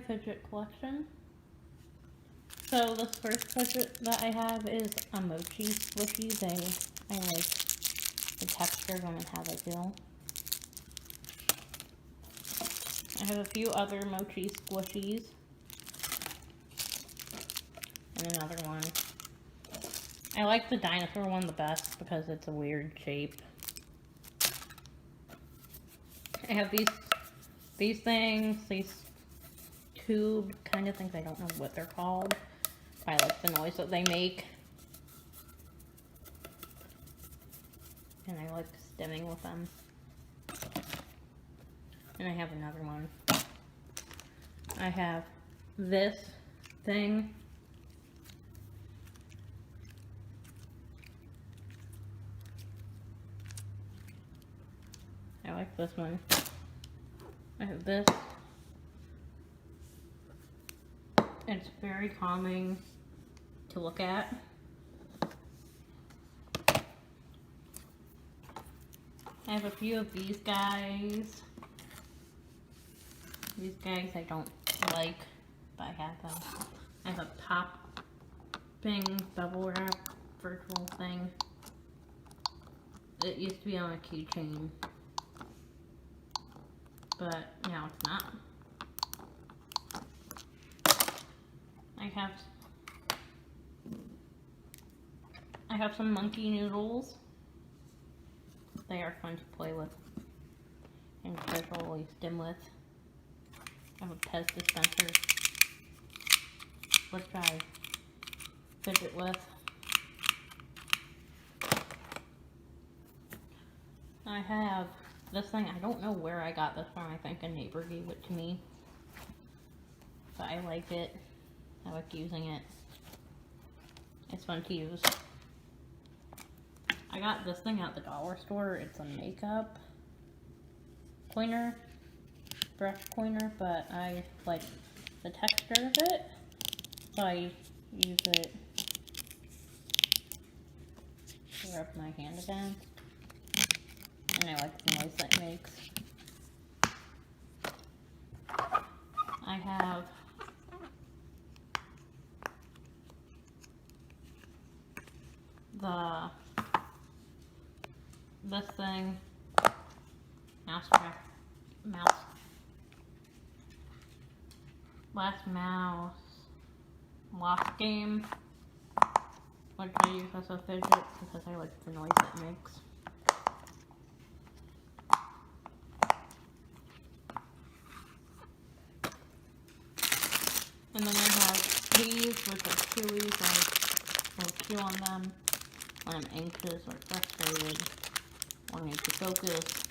Fidget Collection. So this first fidget that I have is a mochi squishy. I like the texture of them and how they feel. I have a few other mochi squishies. And another one. I like the dinosaur one the best because it's a weird shape. I have these things, these tube kind of things. I don't know what they're called. I like the noise that they make. And I like stimming with them. And I have another one. I have this thing. I like this one. I have this. It's very calming to look at. I have a few of these guys. These guys I don't like, but I have them. I have a popping bubble wrap virtual thing. It used to be on a keychain, but now it's not. I have some monkey noodles. They are fun to play with and visually stim with. I have a Pez dispenser, which I fidget with. I have this thing. I don't know where I got this from. I think a neighbor gave it to me, but I like it. I like using it. It's fun to use. I got this thing at the dollar store. It's a makeup pointer, brush pointer, but I like the texture of it, so I use it to rub my hand against, and I like the noise that it makes. I have this thing, last mouse lost game, which I use as a fidget because I like the noise it makes. And then I have these, which are chewies. I chew on them when I'm anxious or frustrated or need to focus.